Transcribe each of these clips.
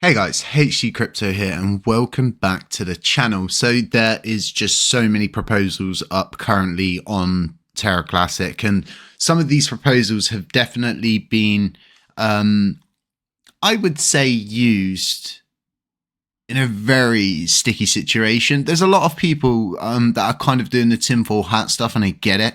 Hey guys, HappyCattyCrypto here and welcome back to the channel. So there is just so many proposals up currently on Terra Classic, and some of these proposals have definitely been, I would say, used in a very sticky situation. There's a lot of people that are kind of doing the tinfoil hat stuff, and I get it,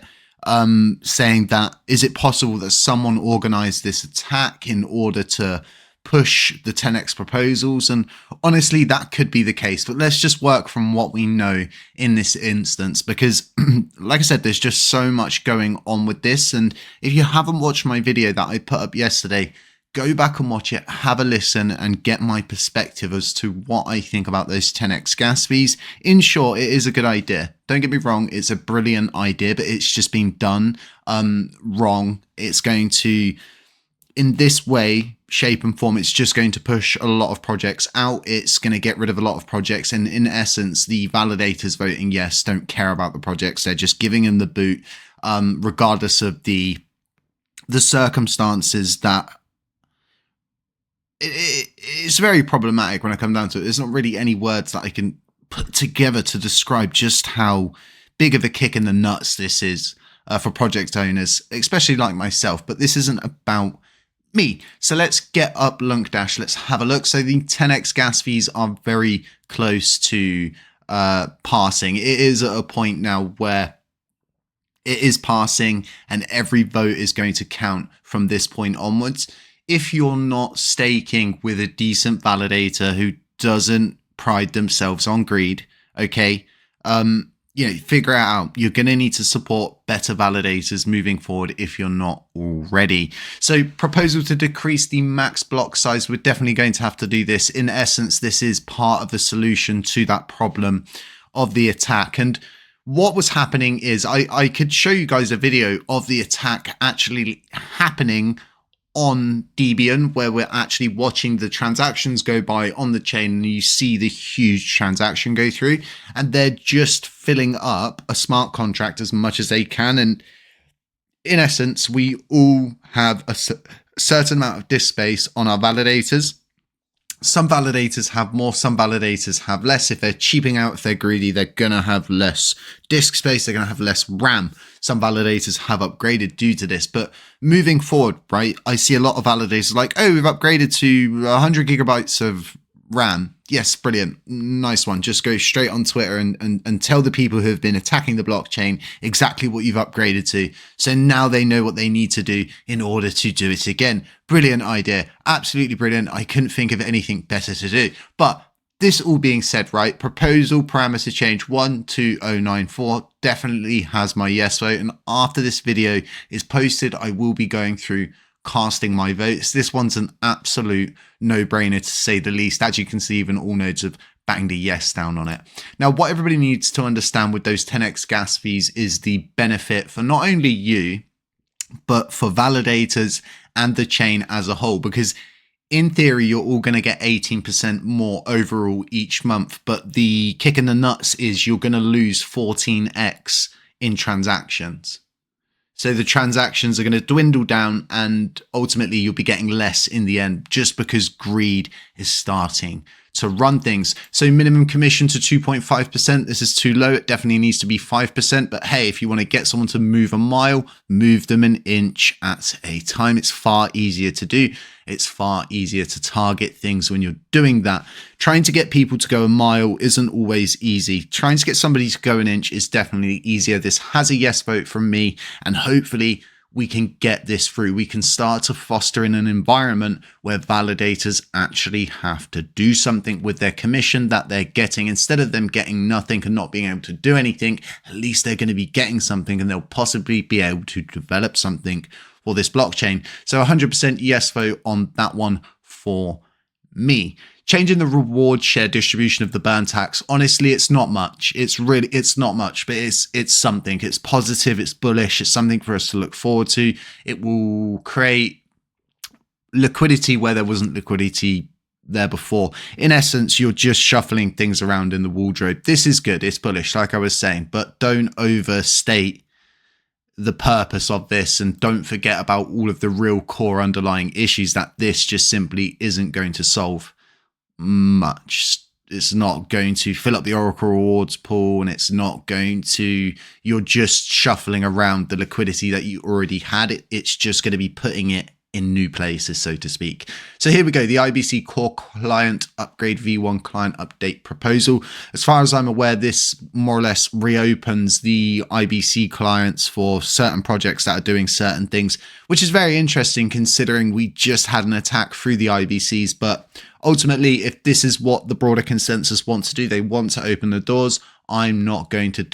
saying that, is it possible that someone organized this attack in order to push the 10x proposals? And honestly, that could be the case, but let's just work from what we know in this instance, because like I said, there's just so much going on with this. And if you haven't watched my video that I put up yesterday, go back and watch it, have a listen, and get my perspective as to what I think about those 10x gas fees. In short, it is a good idea. Don't get me wrong, it's a brilliant idea, but it's just been done wrong. It's going to, in this way, shape and form, it's just going to push a lot of projects out. It's going to get rid of a lot of projects. And in essence, the validators voting yes don't care about the projects. They're just giving them the boot, regardless of the circumstances. That it's very problematic when I come down to it. There's not really any words that I can put together to describe just how big of a kick in the nuts this is for project owners, especially like myself. But this isn't about me. So let's get up LUNC Dash. Let's have a look. So the 10x gas fees are very close to passing. It is at a point now where it is passing, and every vote is going to count from this point onwards. If you're not staking with a decent validator who doesn't pride themselves on greed, okay, figure it out. You're going to need to support better validators moving forward if you're not already. So proposal to decrease the max block size, we're definitely going to have to do this. In essence, this is part of the solution to that problem of the attack. And what was happening is I could show you guys a video of the attack actually happening on Debian, where we're actually watching the transactions go by on the chain, and you see the huge transaction go through, and they're just filling up a smart contract as much as they can. And in essence, we all have a certain amount of disk space on our validators. Some validators have more, some validators have less. If they're cheaping out, if they're greedy, they're going to have less disk space. They're going to have less RAM. Some validators have upgraded due to this. But moving forward, right, I see a lot of validators like, oh, we've upgraded to 100 gigabytes of RAM. Yes, brilliant. Nice one. Just go straight on Twitter and tell the people who have been attacking the blockchain exactly what you've upgraded to. So now they know what they need to do in order to do it again. Brilliant idea. Absolutely brilliant. I couldn't think of anything better to do. But this all being said, right, proposal parameter change 12094 definitely has my yes vote. And after this video is posted, I will be going through casting my votes. This one's an absolute no-brainer, to say the least. As you can see, even all nodes have banged a yes down on it. Now, what everybody needs to understand with those 10x gas fees is the benefit for not only you, but for validators and the chain as a whole, because in theory, you're all going to get 18% more overall each month. But the kick in the nuts is you're going to lose 14x in transactions. So the transactions are going to dwindle down, and ultimately you'll be getting less in the end, just because greed is starting to run things. So minimum commission to 2.5%. This is too low. It definitely needs to be 5%. But hey, if you want to get someone to move a mile, move them an inch at a time. It's far easier to do. It's far easier to target things when you're doing that. Trying to get people to go a mile isn't always easy. Trying to get somebody to go an inch is definitely easier. This has a yes vote from me, and hopefully we can get this through. We can start to foster in an environment where validators actually have to do something with their commission that they're getting. Instead of them getting nothing and not being able to do anything, at least they're going to be getting something, and they'll possibly be able to develop something for this blockchain. So 100% yes vote on that one for me. Changing the reward share distribution of the burn tax. Honestly, it's not much. It's not much, but it's something. It's positive. It's bullish. It's something for us to look forward to. It will create liquidity where there wasn't liquidity there before. In essence, you're just shuffling things around in the wardrobe. This is good. It's bullish, like I was saying, but don't overstate the purpose of this, and don't forget about all of the real core underlying issues that this just simply isn't going to solve. much. It's not going to fill up the Oracle rewards pool, and it's not going to, you're just shuffling around the liquidity that you already had. It's just going to be putting it in new places, so to speak. So here we go, the IBC core client upgrade v1 client update proposal. As far as I'm aware, this more or less reopens the IBC clients for certain projects that are doing certain things, which is very interesting considering we just had an attack through the IBCs. But ultimately, if this is what the broader consensus wants to do, they want to open the doors. I'm not going to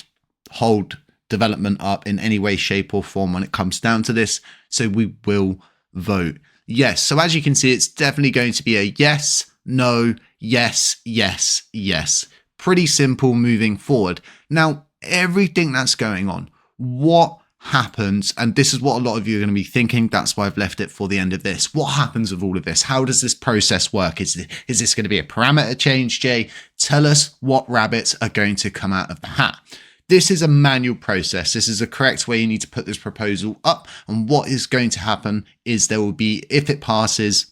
hold development up in any way, shape or form when it comes down to this. So we will vote yes. So as you can see, it's definitely going to be a yes, no, yes, yes, yes. Pretty simple moving forward. Now, everything that's going on, what happens, and this is what a lot of you are going to be thinking, that's why I've left it for the end of this. What happens with all of this? How does this process work? Is this going to be a parameter change, Jay? Tell us what rabbits are going to come out of the hat. This is a manual process. This is the correct way you need to put this proposal up. And what is going to happen is there will be, if it passes,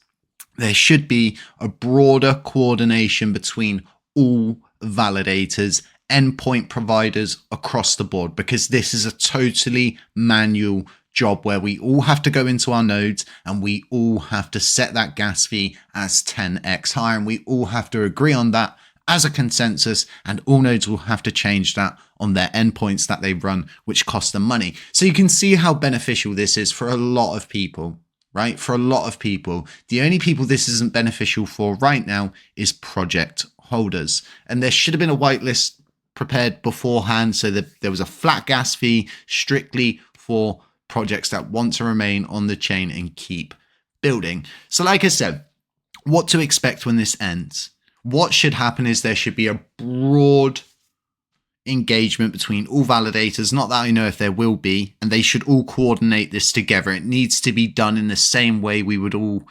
there should be a broader coordination between all validators, endpoint providers across the board, because this is a totally manual job where we all have to go into our nodes and we all have to set that gas fee as 10x higher, and we all have to agree on that as a consensus, and all nodes will have to change that on their endpoints that they run, which cost them money. So you can see how beneficial this is for a lot of people, right? For a lot of people. The only people this isn't beneficial for right now is project holders. And there should have been a whitelist prepared beforehand so that there was a flat gas fee strictly for projects that want to remain on the chain and keep building. So like I said, what to expect when this ends? What should happen is there should be a broad engagement between all validators, not that I know if there will be, and they should all coordinate this together. It needs to be done in the same way we would all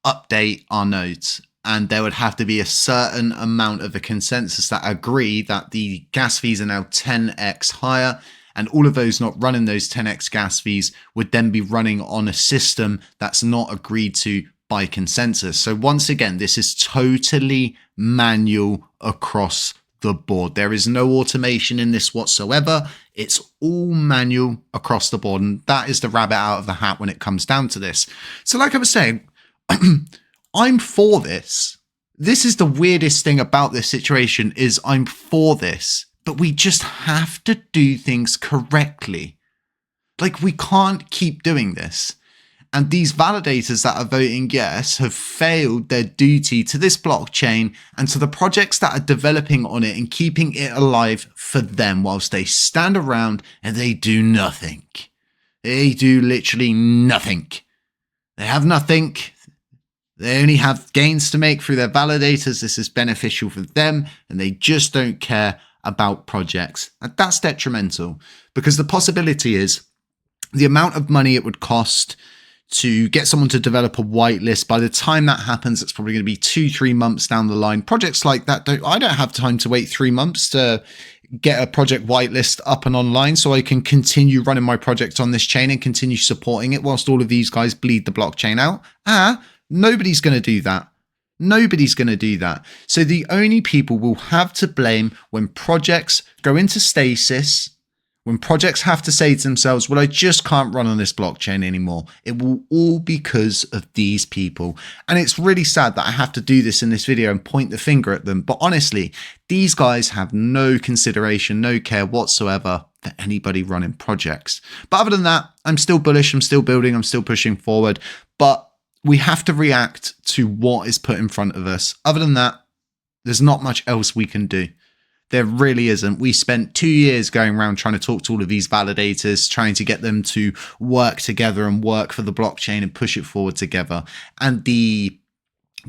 update our nodes, and there would have to be a certain amount of a consensus that agree that the gas fees are now 10x higher, and all of those not running those 10x gas fees would then be running on a system that's not agreed to by consensus. So once again, this is totally manual across the board. There is no automation in this whatsoever. It's all manual across the board. And that is the rabbit out of the hat when it comes down to this. So like I was saying, I'm for this. This is the weirdest thing about this situation is I'm for this, but we just have to do things correctly. Like we can't keep doing this. And these validators that are voting yes have failed their duty to this blockchain and to the projects that are developing on it and keeping it alive for them whilst they stand around and they do nothing. They do literally nothing. They have nothing. They only have gains to make through their validators. This is beneficial for them and they just don't care about projects. And that's detrimental because the possibility is the amount of money it would cost to get someone to develop a whitelist. By the time that happens, it's probably going to be 2-3 months down the line. Projects like that, I don't have time to wait 3 months to get a project whitelist up and online so I can continue running my project on this chain and continue supporting it whilst all of these guys bleed the blockchain out. Nobody's going to do that. Nobody's going to do that. So the only people we'll have to blame when projects go into stasis, when projects have to say to themselves, well, I just can't run on this blockchain anymore. It will all be because of these people. And it's really sad that I have to do this in this video and point the finger at them. But honestly, these guys have no consideration, no care whatsoever for anybody running projects. But other than that, I'm still bullish. I'm still building. I'm still pushing forward. But we have to react to what is put in front of us. Other than that, there's not much else we can do. There really isn't. We spent 2 years going around trying to talk to all of these validators, trying to get them to work together and work for the blockchain and push it forward together. And the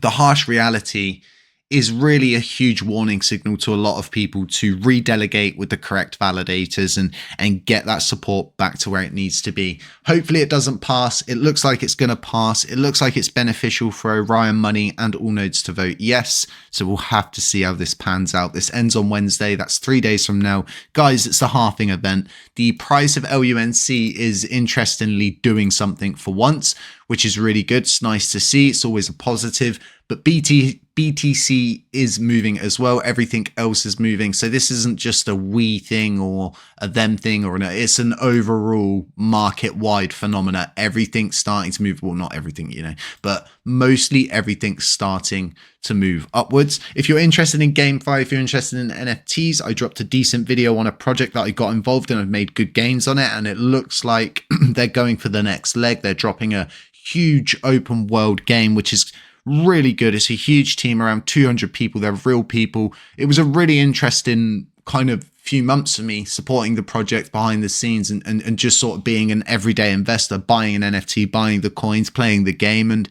harsh reality is really a huge warning signal to a lot of people to redelegate with the correct validators and get that support back to where it needs to be. Hopefully it doesn't pass. It looks like it's going to pass. It looks like it's beneficial for Orion Money and all nodes to vote yes. So we'll have to see how this pans out. This ends on Wednesday. That's 3 days from now. Guys, it's the halving event. The price of LUNC is interestingly doing something for once, which is really good. It's nice to see. It's always a positive. But BTC BTC is moving as well. Everything else is moving. So this isn't just a we thing or a them thing, or it's an overall market-wide phenomena. Everything's starting to move. Well, not everything, but mostly everything's starting to move upwards. If you're interested in GameFi, if you're interested in NFTs, I dropped a decent video on a project that I got involved in. I've made good gains on it, and it looks like they're going for the next leg. They're dropping a huge open world game, which is really good. It's a huge team, around 200 people. They're real people. It was a really interesting kind of few months for me supporting the project behind the scenes and just sort of being an everyday investor, buying an NFT, buying the coins, playing the game and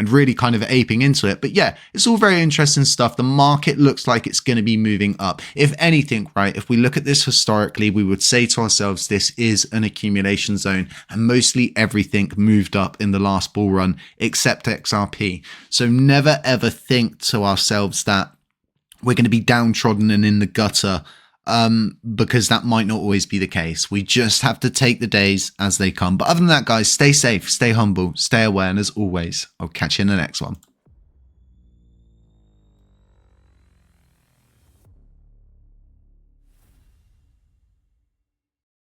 really kind of aping into it. But yeah, it's all very interesting stuff. The market looks like it's going to be moving up. If anything, right, if we look at this historically, we would say to ourselves, this is an accumulation zone, and mostly everything moved up in the last bull run except XRP. So never ever think to ourselves that we're going to be downtrodden and in the gutter, because that might not always be the case. We just have to take the days as they come. But other than that, guys, stay safe, stay humble, stay aware, and as always, I'll catch you in the next one.